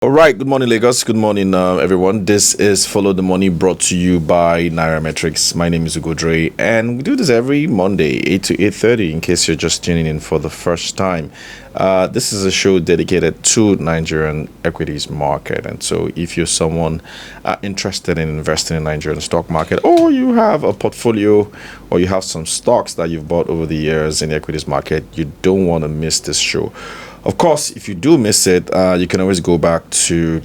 All right, good morning, Lagos. Good morning, everyone. This is Follow the Money brought to you by Nairametrics. My name is Ugodre, and we do this every Monday, 8 to 8:30, in case you're just tuning in for the first time. This is a show dedicated to Nigerian equities market. And so if you're someone interested in investing in Nigerian stock market, or you have a portfolio, or you have some stocks that you've bought over the years in the equities market, you don't want to miss this show. Of course, if you do miss it, you can always go back to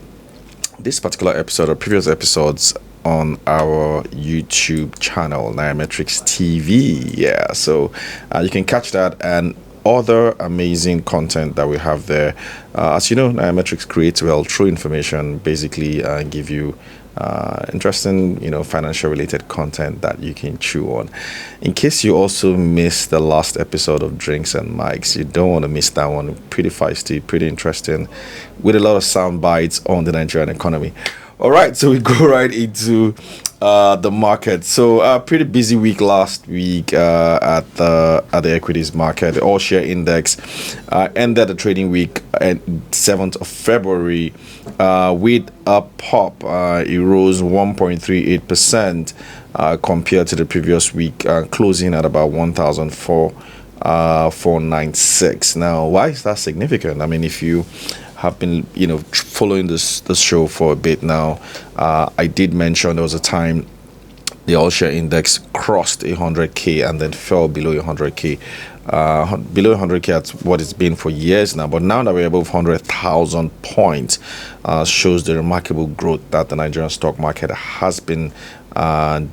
this particular episode or previous episodes on our YouTube channel, Nairametrics TV. Yeah, so you can catch that and other amazing content that we have there. As you know, Nairametrics creates true information, basically give you interesting, financial related content that you can chew on. In case you also missed the last episode of Drinks and Mics, you don't want to miss that one. Pretty feisty, pretty interesting, with a lot of sound bites on the Nigerian economy. All right, so we go right into the market. So pretty busy week last week at the equities market. The all share index ended the trading week at 7th of February with a pop. It rose 1.38% compared to the previous week, closing at about 1,496. Now, why is that significant? I mean, if you have been following this show for a bit now, I did mention there was a time the all share index crossed 100k and then fell below 100k, below 100k at what it's been for years now. But now that we're above 100,000 points, shows the remarkable growth that the Nigerian stock market has been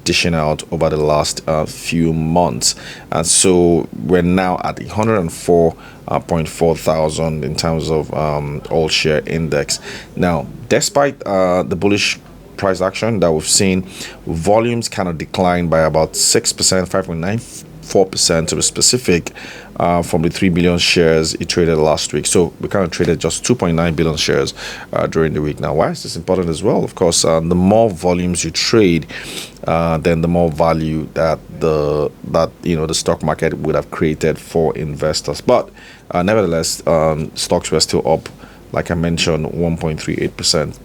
dishing out over the last few months. And so we're now at 104.4 thousand in terms of all share index. Now, despite the bullish price action that we've seen, volumes kind of declined by about 6%, 5.94% to be specific, from the 3 billion shares it traded last week. So we kind of traded just 2.9 billion shares during the week. Now, why is this important as well? Of course, the more volumes you trade, then the more value that the stock market would have created for investors. But nevertheless, stocks were still up, like I mentioned, 1.38%.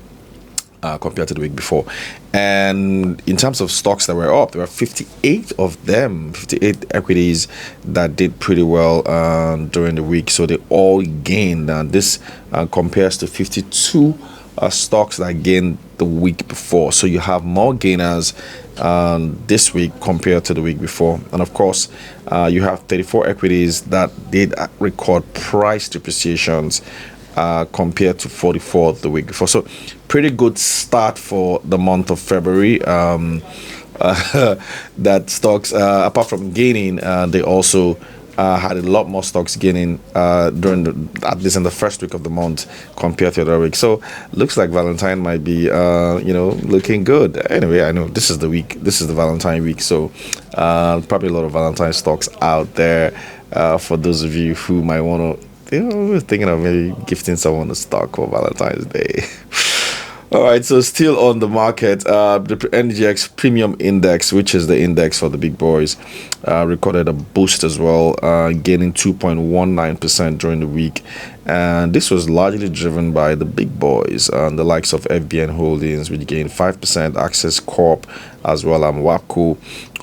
Compared to the week before. And in terms of stocks that were up, there were 58 of them, 58 equities that did pretty well during the week. So they all gained. And this compares to 52 stocks that gained the week before. So you have more gainers this week compared to the week before. And of course, you have 34 equities that did record price depreciations compared to 44 the week before. So pretty good start for the month of February. That stocks, apart from gaining, they also had a lot more stocks gaining during at least in the first week of the month compared to the other week. So looks like Valentine might be looking good. Anyway, I know this is the week. This is the Valentine week, so probably a lot of Valentine stocks out there for those of you who might want to. We're thinking of maybe gifting someone a stock for Valentine's Day. All right, so still on the market, the NGX Premium Index, which is the index for the big boys, recorded a boost as well, gaining 2.19% during the week. And this was largely driven by the big boys, the likes of FBN Holdings, which gained 5%, Access Corp as well, and WAPCO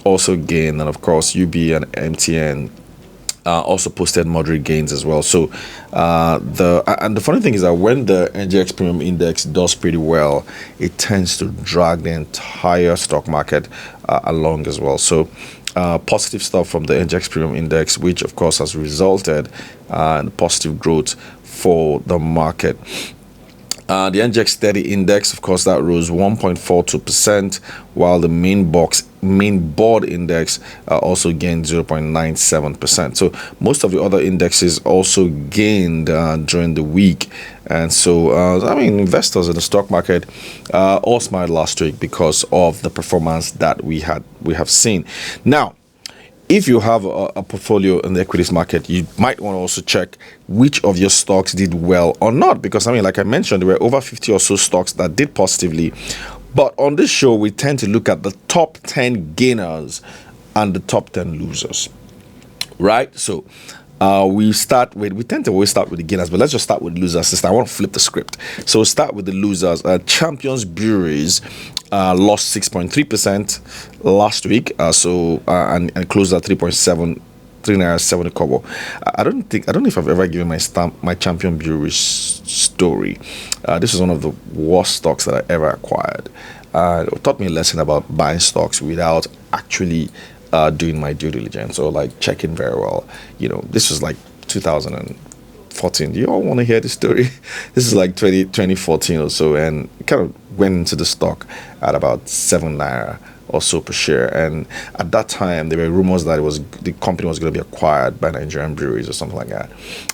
also gained, and of course UB and MTN also posted moderate gains as well. So the funny thing is that when the NGX Premium Index does pretty well, it tends to drag the entire stock market along as well. So positive stuff from the NGX Premium Index, which of course has resulted in positive growth for the market. The NGX 30 index, of course, that rose 1.42%, while the main board index also gained 0.97%. So most of the other indexes also gained during the week. And so, investors in the stock market all smiled last week because of the performance that we have seen. Now, if you have a portfolio in the equities market, you might want to also check which of your stocks did well or not. Because, like I mentioned, there were over 50 or so stocks that did positively. But on this show, we tend to look at the top 10 gainers and the top 10 losers. Right? So, We tend to always start with the gainers, but let's just start with losers. Sister, I want to flip the script. So we'll start with the losers. Champions Breweries lost 6.3% last week. And closed at 3.70 kobo. I don't know if I've ever given my Champion Breweries story. This is one of the worst stocks that I ever acquired. It taught me a lesson about buying stocks without actually doing my due diligence or like checking very well. This was like 2014. Do you all want to hear the story? This is like 2014 or so, and kind of went into the stock at about 7 naira or so per share. And at that time, there were rumors that the company was going to be acquired by Nigerian breweries or something like that.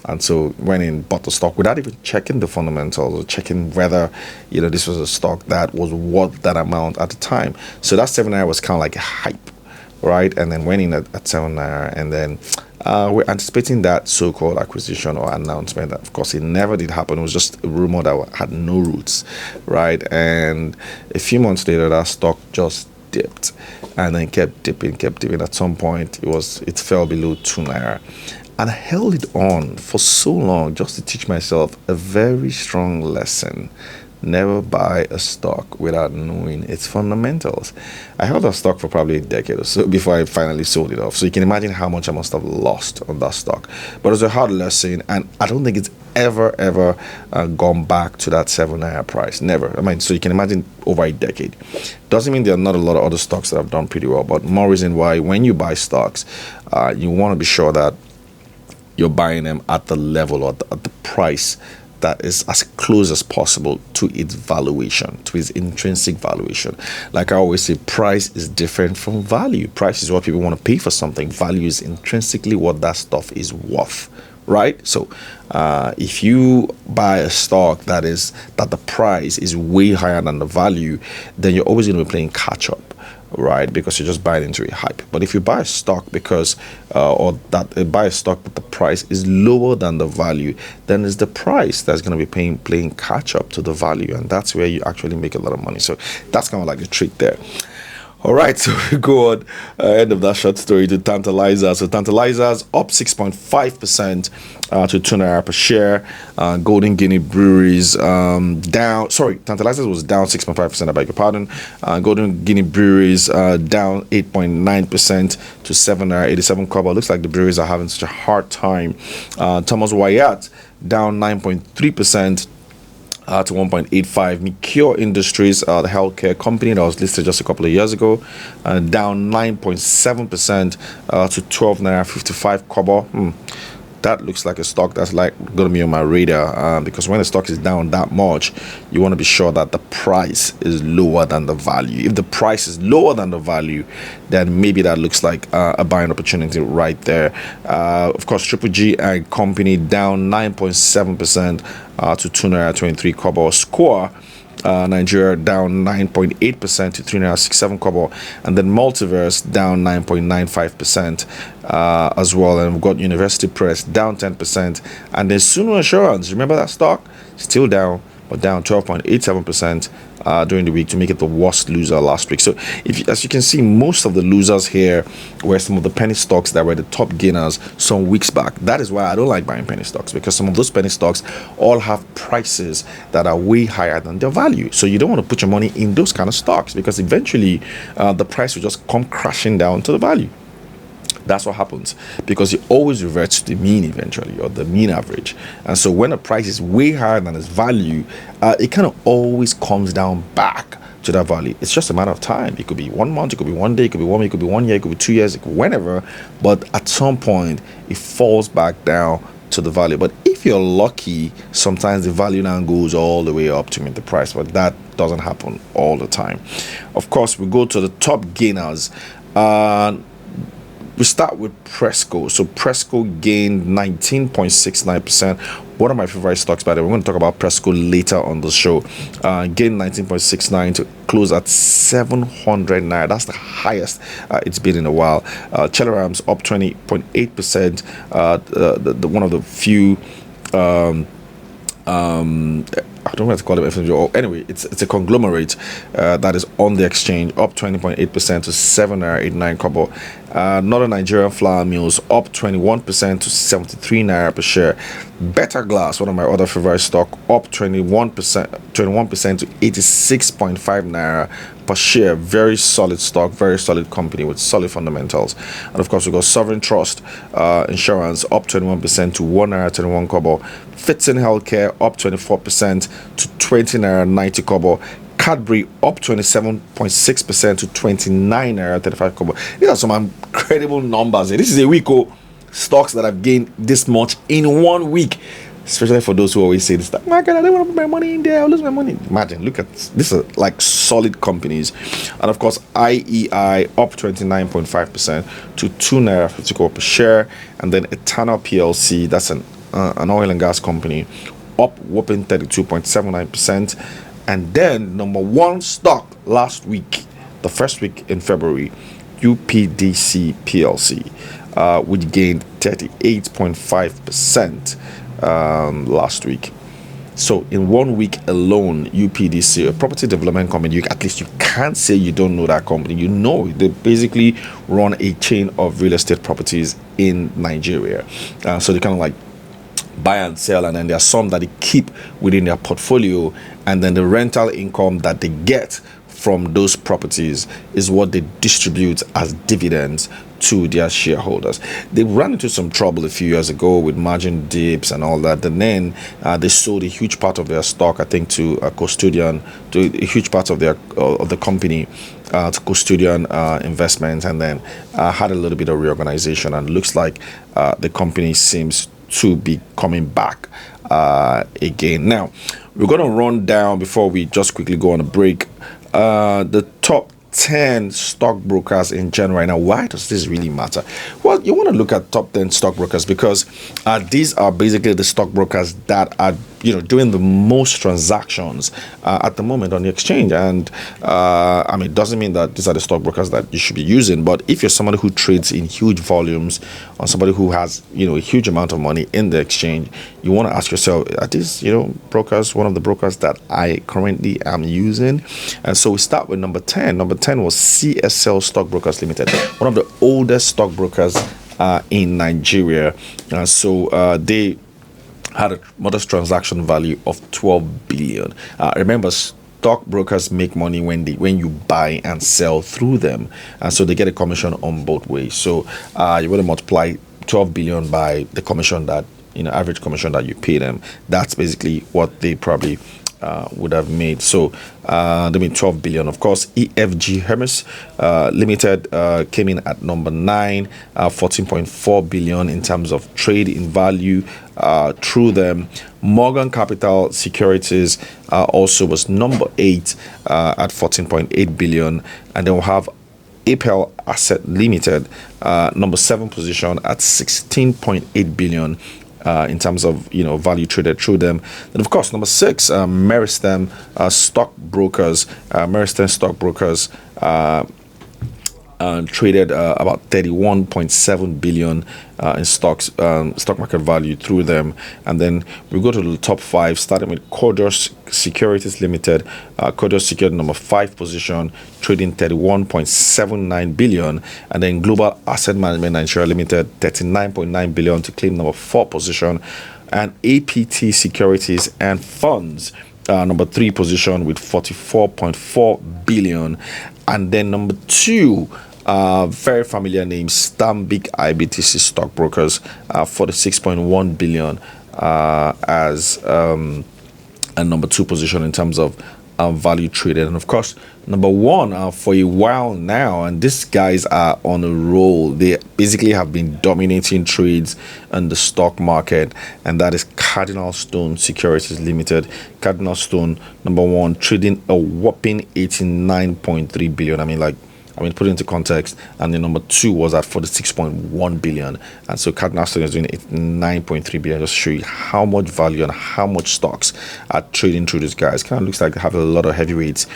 And so went in, bought the stock without even checking the fundamentals or checking whether this was a stock that was worth that amount at the time. So that 7 naira was kind of like a hype, right? And then went in at 7 naira, and then we're anticipating that so-called acquisition or announcement. Of course, it never did happen. It was just a rumor that had no roots, right? And a few months later, that stock just dipped, and then kept dipping. At some point, it fell below 2 naira, and I held it on for so long just to teach myself a very strong lesson. Never buy a stock without knowing its fundamentals. I held that stock for probably a decade or so before I finally sold it off. So you can imagine how much I must have lost on that stock. But it was a hard lesson, and I don't think it's ever gone back to that 7 naira price. Never. So you can imagine over a decade. Doesn't mean there are not a lot of other stocks that have done pretty well, but more reason why when you buy stocks, you want to be sure that you're buying them at the level or at the price that is as close as possible to its valuation, to its intrinsic valuation. Like I always say, price is different from value. Price is what people want to pay for something. Value is intrinsically what that stuff is worth, right? So if you buy a stock that the price is way higher than the value, then you're always going to be playing catch up, right? Because you're just buying into a hype. But if you buy a stock buy a stock that the price is lower than the value, then it's the price that's going to be playing catch up to the value, and that's where you actually make a lot of money. So that's kind of like the trick there. All right, so we go on, end of that short story, to Tantalizers. So Tantalizers up 6.5% to 2 naira per share. Golden Guinea Breweries Tantalizers was down 6.5%, I beg your pardon. Golden Guinea Breweries down 8.9% to 7 naira 87 kobo. Looks like the breweries are having such a hard time. Thomas Wyatt down 9.3%. To 1.85. Mikio Industries, the healthcare company that was listed just a couple of years ago, down 9.7% to 12 naira 55 kobo. That looks like a stock that's like going to be on my radar, because when the stock is down that much, you want to be sure that the price is lower than the value. If the price is lower than the value, then maybe that looks like a buying opportunity right there. Of course, Triple G and Company down 9.7% to 2 naira 23 kobo. Score Nigeria down 9.8% to 3 naira 67 kobo, and then Multiverse down 9.95% as well. And we've got University Press down 10%, and then Suno Insurance, remember that stock, still down, but down 12.87% during the week to make it the worst loser last week. So as you can see, most of the losers here were some of the penny stocks that were the top gainers some weeks back. That is why I don't like buying penny stocks, because some of those penny stocks all have prices that are way higher than their value. So you don't want to put your money in those kind of stocks, because eventually the price will just come crashing down to the value. That's what happens, because it always reverts to the mean eventually, or the mean average. And so when a price is way higher than its value, it kind of always comes down back to that value. It's just a matter of time. It could be 1 month, it could be 1 day, it could be 1 week, it could be 1 year, it could be 2 years, it could be whenever. But at some point, it falls back down to the value. But if you're lucky, sometimes the value now goes all the way up to meet the price, but that doesn't happen all the time. Of course, we go to the top gainers. We start with Presco. So Presco gained 19.69%. One of my favorite stocks, by the way. We're going to talk about Presco later on the show. Gained 19.69 to close at 700 naira. That's the highest it's been in a while. Chelarams up 20.8%. One of the few I don't know what to call it FMG, or anyway, it's a conglomerate that is on the exchange, up 20.8% to 7.89 kobo. Northern Nigerian Flour Mills up 21% to 73 naira per share. Better Glass, one of my other favorite stock, up 21% to 86.5 naira per share. Very solid stock, very solid company with solid fundamentals. And of course, we got Sovereign Trust Insurance up 21% to 1 naira 21 kobo. Fidson Healthcare up 24% to 20 naira 90 kobo. Cadbury up 27.6% to 29 naira 35 kobo. These are some incredible numbers. This is a week of stocks that have gained this much in 1 week. Especially for those who always say this, like, my God, I don't want to put my money in there, I'll lose my money. Imagine, look at this. These are like solid companies. And of course, IEI up 29.5% to 2 naira 50 kobo per share. And then Eternal PLC, that's an oil and gas company, up whopping 32.79%. And then number one stock last week, the first week in February, UPDC PLC, which gained 38.5% last week. So in 1 week alone, UPDC, a property development company, at least you can't say you don't know that company. You know, they basically run a chain of real estate properties in Nigeria. So they kind of like buy and sell, and then there are some that they keep within their portfolio, and then the rental income that they get from those properties is what they distribute as dividends to their shareholders. They ran into some trouble a few years ago with margin dips and all that, and then they sold a huge part of their stock, I think, to a custodian, to a huge part of their of the company to custodian investments, and then had a little bit of reorganization, and looks like the company seems to be coming back again. Now, we're going to run down, before we just quickly go on a break, the top 10 stockbrokers in January. Now, why does this really matter? Well, you want to look at top 10 stockbrokers because these are basically the stockbrokers that are, doing the most transactions at the moment on the exchange. And I mean, it doesn't mean that these are the stockbrokers that you should be using, but if you're somebody who trades in huge volumes, or somebody who has, a huge amount of money in the exchange, you want to ask yourself, are these, brokers, one of the brokers that I currently am using? And so we start with number 10. Number 10 was CSL Stockbrokers Limited, one of the oldest stockbrokers in Nigeria. So they had a modest transaction value of 12 billion. Remember, stockbrokers make money when you buy and sell through them, and so they get a commission on both ways. So you want to multiply 12 billion by the commission that, average commission that you pay them. That's basically what they probably would have made. So they made 12 billion. Of course, EFG Hermes Limited came in at number 9, 14.4 billion in terms of trade in value through them. Morgan Capital Securities also was number 8 at 14.8 billion. And then we'll have Apel Asset Limited, number 7 position at 16.8 billion. In terms of value traded through them. And of course, number 6, Meristem Stockbrokers. Meristem Stockbrokers traded about 31.7 billion in stocks, stock market value through them. And then we go to the top 5, starting with Cordros Securities Limited. Cordros secured number 5 position, trading 31.79 billion. And then Global Asset Management Nigeria Limited, 39.9 billion to claim number 4 position. And APT Securities and Funds, number 3 position with 44.4 billion. And then number 2, very familiar name, Stanbic IBTC Stockbrokers, 46.1 billion as a number 2 position in terms of value traded. And of course, number 1 for a while now, and these guys are on a roll. They basically have been dominating trades in the stock market, and that is Cardinal Stone Securities Limited. Cardinal Stone, number 1, trading a whopping 89.3 billion. I mean, put it into context, and the number 2 was at 46.1 billion. And so Cardinal Stone is doing 9.3 billion. Just to show you how much value and how much stocks are trading through these guys. Kind of looks like they have a lot of heavyweights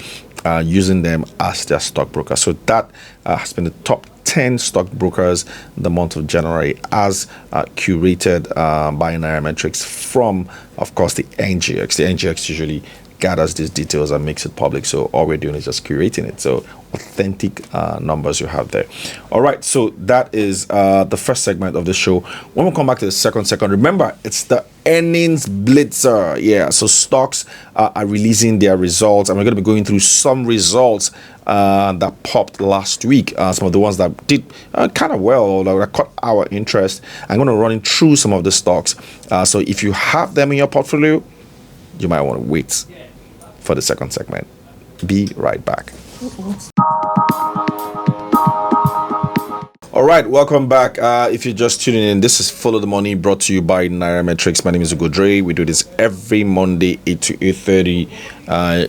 using them as their stockbroker. So that has been the top 10 stockbrokers in the month of January, as curated by Nairametrics from, of course, the NGX. The NGX usually gathers these details and makes it public. So all we're doing is just curating it. So authentic numbers you have there. All right. So that is the first segment of the show. When we come back to the second, remember, it's the earnings blitzer. Yeah. So stocks are releasing their results, and we're going to be going through some results that popped last week. Some of the ones that did kind of well, or that caught our interest. I'm going to run through some of the stocks. So if you have them in your portfolio, you might want to wait for the second segment. Be right back. All right, welcome back. If you're just tuning in, this is Follow the Money, brought to you by Nairametrics. My name is Ugodre. We do this every Monday, 8 to 8:30.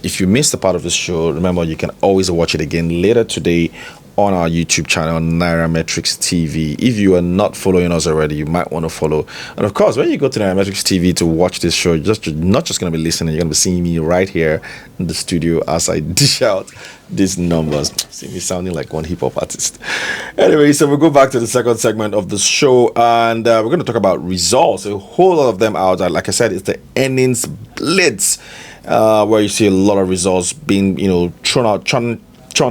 If you missed a part of the show, remember you can always watch it again later today on our YouTube channel, Nairametrics TV. If you are not following us already, you might want to follow. And of course, when you go to Nairametrics TV to watch this show, you're not just going to be listening, you're going to be seeing me right here in the studio as I dish out these numbers. See me sounding like one hip-hop artist. Anyway, so we'll go back to the second segment of the show, and we're going to talk about results. A whole lot of them out. Like I said, it's the earnings blitz, where you see a lot of results being, churned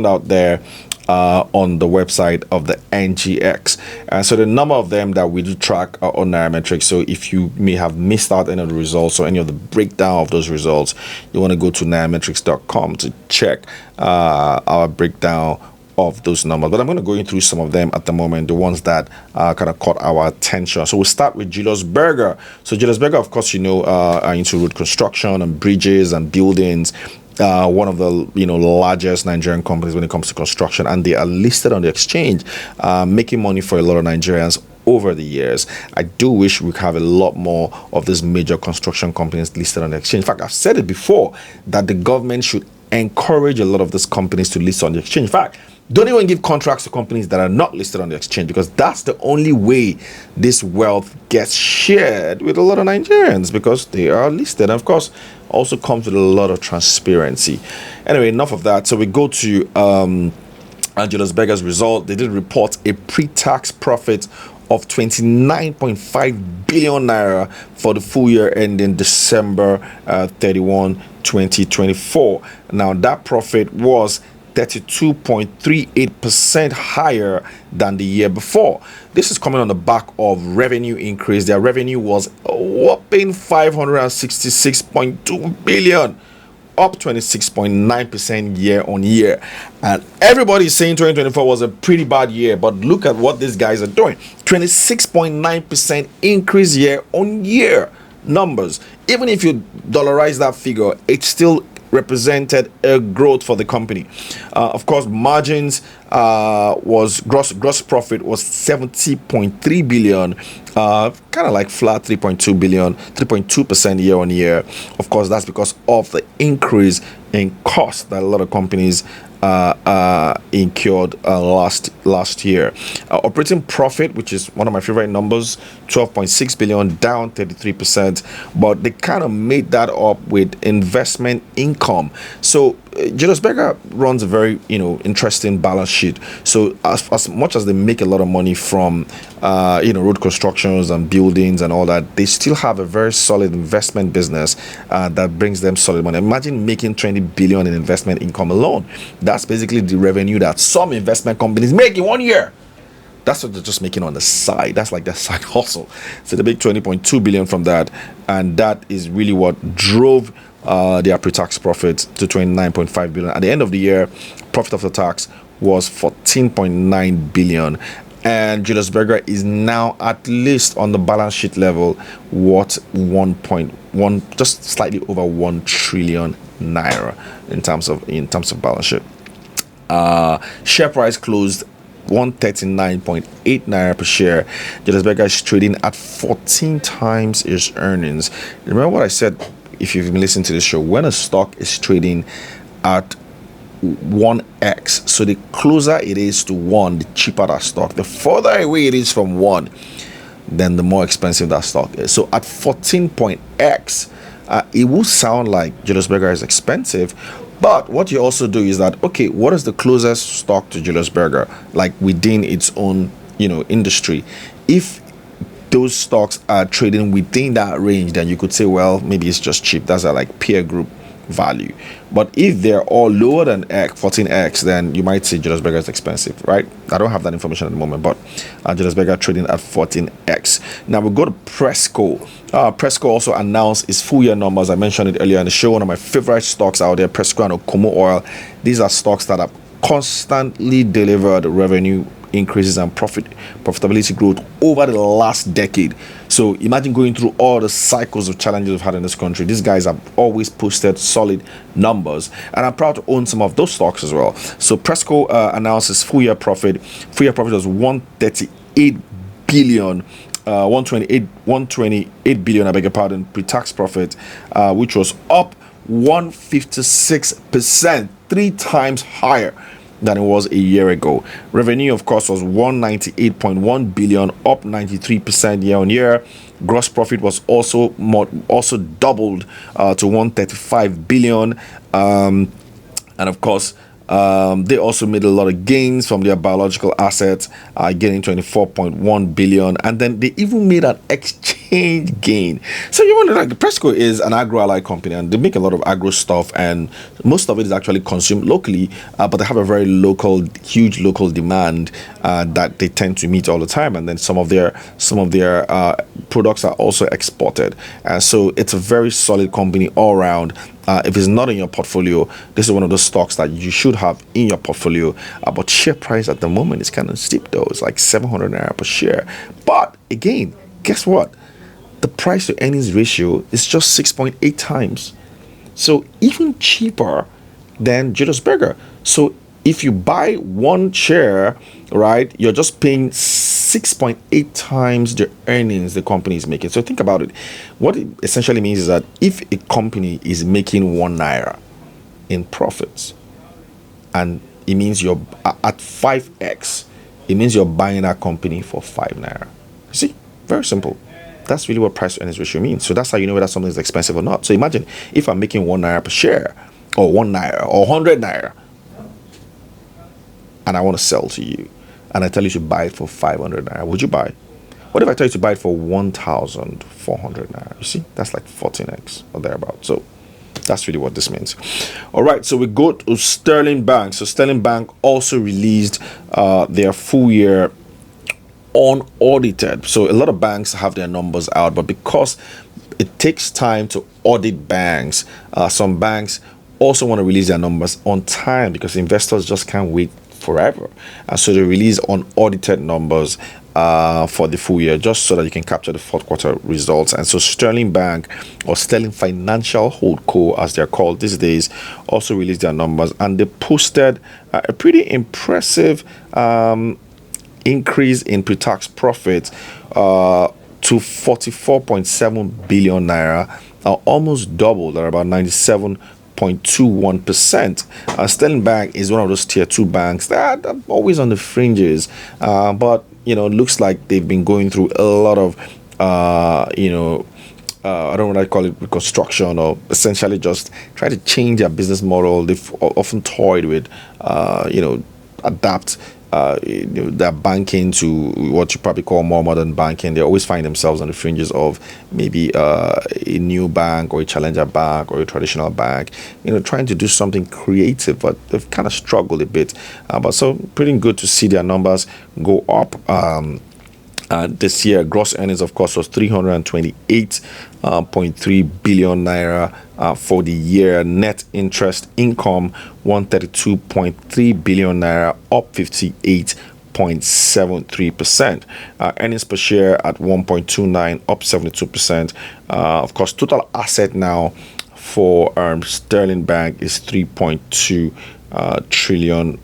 out there on the website of the NGX. So the number of them that we do track are on Nairametrics. So if you may have missed out any of the results or any of the breakdown of those results, you want to go to nairametrics.com to check our breakdown of those numbers. But I'm going to go through some of them at the moment, the ones that kind of caught our attention. So we'll start with Julius Berger. So Julius Berger, of course, are into road construction and bridges and buildings. One of the largest Nigerian companies when it comes to construction, and they are listed on the exchange, making money for a lot of Nigerians over the years. I do wish we could have a lot more of these major construction companies listed on the exchange. In fact, I've said it before that the government should encourage a lot of these companies to list on the exchange. In fact, don't even give contracts to companies that are not listed on the exchange, because that's the only way this wealth gets shared with a lot of Nigerians, because they are listed. And of course, also comes with a lot of transparency. Anyway, enough of that. So we go to Julius Berger's result. They did report a pre-tax profit of 29.5 billion naira for the full year ending December 31, 2024. Now, that profit was 32.38% higher than the year before. This is coming on the back of revenue increase. Their revenue was a whopping 566.2 billion, up 26.9% year on year. And everybody's saying 2024 was a pretty bad year, but look at what these guys are doing. 26.9% increase year on year numbers. Even if you dollarize that figure, it's still represented a growth for the company. Of course, margins was gross profit was 70.3 billion, kind of like flat 3.2 billion, 3.2% year on year. Of course, that's because of the increase in cost that a lot of companies incurred last year. Operating profit, which is one of my favorite numbers, 12.6 billion, down 33%, but they kind of made that up with investment income. So Julius Berger runs a very interesting balance sheet. So as much as they make a lot of money from road constructions and buildings and all that, they still have a very solid investment business that brings them solid money. Imagine making 20 billion in investment income alone. That's basically the revenue that some investment companies make in 1 year. That's what they're just making on the side. That's like their side hustle. So they make 20.2 billion from that, and that is really what drove their pre-tax profit to 29.5 billion. At the end of the year, profit after tax was 14.9 billion. And Julius Berger is now at least on the balance sheet level what 1.1, just slightly over 1 trillion naira in terms of balance sheet. Share price closed 139.8 naira per share. Julius Berger is trading at 14 times his earnings. Remember what I said, if you've been listening to this show, when a stock is trading at 1x, so the closer it is to 1, the cheaper that stock. The further away it is from 1, then the more expensive that stock is. So at 14.x, it will sound like Julius Berger is expensive, But what you also do is that, okay, what is the closest stock to Julius Berger, like within its own, industry? If those stocks are trading within that range, then you could say, well, maybe it's just cheap. That's a like peer group value. But if they're all lower than 14x, then you might say Julius Berger is expensive, right? I don't have that information at the moment, but Julius Berger trading at 14x. Now we go to Presco. Presco also announced its full year numbers. I mentioned it earlier in the show. One of my favorite stocks out there, Presco and Okomo Oil. These are stocks that have constantly delivered revenue increases and profitability growth over the last decade. So imagine going through all the cycles of challenges we've had in this country. These guys have always posted solid numbers, and I'm proud to own some of those stocks as well. So Presco announces full year profit. Full year profit was 138 billion. 128 billion, I beg your pardon, pre-tax profit, which was up 156%, 3 times higher than it was a year ago. Revenue, of course, was 198.1 billion, up 93% year on year. Gross profit was also doubled to 135 billion. And of course, they also made a lot of gains from their biological assets, getting 24.1 billion, and then they even made an exchange gain. So you wonder, like, Presco is an agro-allied company, and they make a lot of agro stuff, and most of it is actually consumed locally, but they have a very huge local demand that they tend to meet all the time, and then some of their products are also exported, and so it's a very solid company all around. If it's not in your portfolio, this is one of those stocks that you should have in your portfolio. But share price at the moment is kind of steep, though. It's like 700 naira per share. But again, guess what? The price to earnings ratio is just 6.8 times. So even cheaper than Julius Berger. So if you buy one share, right, you're just paying 6.8 times the earnings the company is making. So think about it. What it essentially means is that if a company is making 1 naira in profits, and it means you're at 5x, it means you're buying that company for 5 naira. You see, very simple. That's really what price to earnings ratio means. So that's how you know whether something is expensive or not. So imagine if I'm making 1 naira per share, or 1 naira, or 100 naira, and I want to sell to you, and I tell you to buy it for 500 naira, would you buy? What if I tell you to buy it for 1,400 naira? You see, that's like 14x or thereabout. So that's really what this means. All right, so we go to Sterling Bank. So Sterling Bank also released their full year unaudited. So a lot of banks have their numbers out, but because it takes time to audit banks, some banks also want to release their numbers on time because investors just can't wait forever, and so they release unaudited numbers for the full year, just so that you can capture the fourth quarter results. And so Sterling Bank, or Sterling Financial Holdco as they're called these days, also released their numbers, and they posted a pretty impressive increase in pre-tax profit to 44.7 billion naira, almost doubled at about 97.21%. Sterling Bank is one of those tier 2 banks that are always on the fringes, but looks like they've been going through a lot of I don't know what I call it, reconstruction, or essentially just try to change their business model. They've often toyed with adapt their banking to what you probably call more modern banking. They always find themselves on the fringes of maybe a new bank or a challenger bank or a traditional bank, trying to do something creative, but they've kind of struggled a bit. But so pretty good to see their numbers go up. This year, gross earnings, of course, was 328.3 billion naira for the year. Net interest income, 132.3 billion naira, up 58.73%. Earnings per share at 1.29, up 72%. Of course, total asset now for Sterling Bank is 3.52 trillion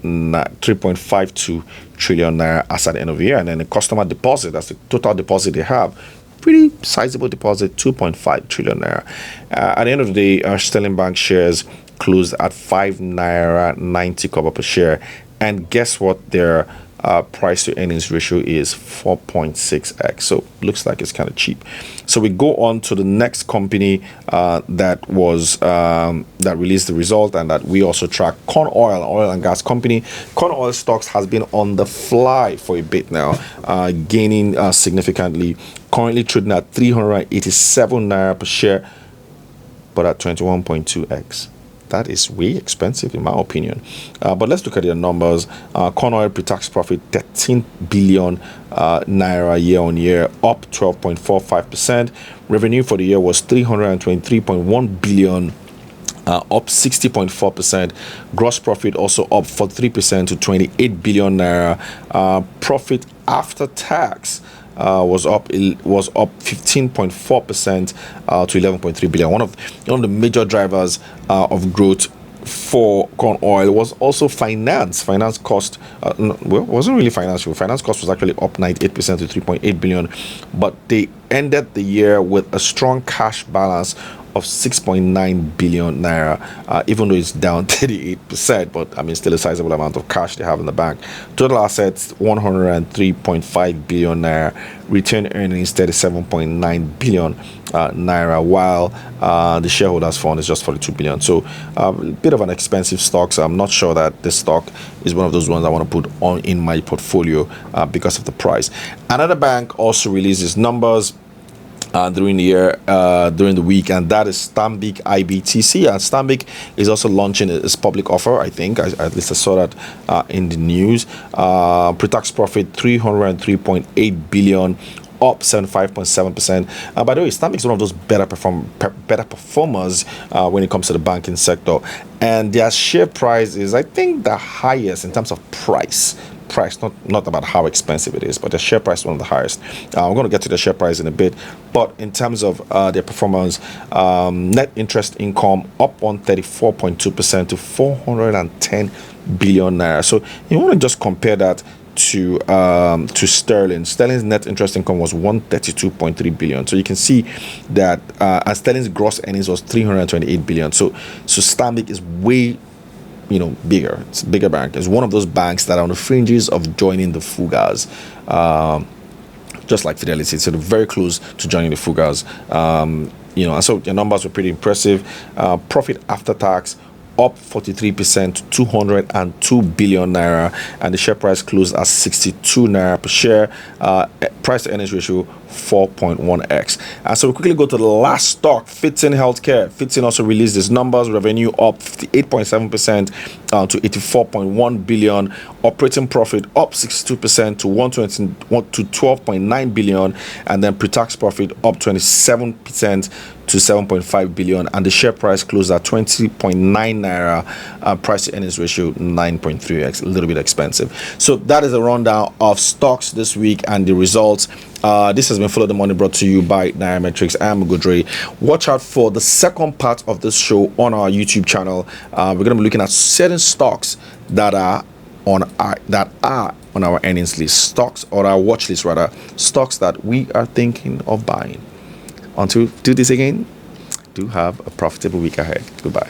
naira as at the end of the year. And then the customer deposit, that's the total deposit they have, pretty sizable deposit, 2.5 trillion naira. At the end of the day, Sterling Bank shares closed at 5 naira 90 kobo per share. And guess what their price to earnings ratio is 4.6x. So looks like it's kind of cheap. So we go on to the next company that released the result and that we also track. Corn oil and gas company. Corn oil stocks has been on the fly for a bit now, gaining significantly. Currently trading at 387 naira per share, but at 21.2x. That is way expensive in my opinion. But let's look at their numbers. Corn oil pre-tax profit 13 billion naira year on year, up 12.45%. Revenue for the year was 323.1 billion. Up 60.4%. Gross profit also up 43% to 28 billion naira. Profit after tax was up 15.4% to 11.3 billion. One of the major drivers of growth for corn oil was also finance cost. It wasn't really financial. Finance cost was actually up 98% to 3.8 billion, but they ended the year with a strong cash balance of 6.9 billion naira, even though it's down 38%, but I mean still a sizable amount of cash they have in the bank. Total assets 103.5 billion naira, retained earnings 37.9 billion naira, while the shareholders fund is just 42 billion. So a bit of an expensive stock. So I'm not sure that this stock is one of those ones I want to put on in my portfolio because of the price. Another bank also releases numbers during the year, during the week, and that is Stanbic IBTC. And Stanbic is also launching its public offer. I think, at least I saw that in the news. Pre-tax profit 303.8 billion, up 75.7%. By the way, Stanbic is one of those better performers when it comes to the banking sector, and their share price is, I think, the highest in terms of price, not about how expensive it is, but the share price is one of the highest. I'm going to get to the share price in a bit, but in terms of their performance, net interest income up 134.2% to 410 billion naira. So you want to just compare that to sterling. Sterling's net interest income was 132.3 billion. So you can see that and sterling's gross earnings was 328 billion. So Stanbic is way bigger. It's a bigger bank. It's one of those banks that are on the fringes of joining the Fugas, just like Fidelity. So they're very close to joining the Fugas. And so their numbers were pretty impressive. Profit after tax up 43% to 202 billion naira, and the share price closed at 62 naira per share. Price to earnings ratio 4.1x. And so we quickly go to the last stock, Fidson Healthcare. Fidson also released its numbers. Revenue up 58.7% to 84.1 billion. Operating profit up 62% to 12.9 billion, and then pre-tax profit up 27% to 7.5 billion, and the share price closed at 20.9 naira. Price to earnings ratio 9.3x, a little bit expensive. So that is a rundown of stocks this week and the results. This has been Follow the Money, brought to you by Nairametrics. I am Godre. Watch out for the second part of this show on our YouTube channel. We're going to be looking at certain stocks that are on our earnings list, stocks or our watch list rather, stocks that we are thinking of buying. Until do this again, do have a profitable week ahead. Goodbye.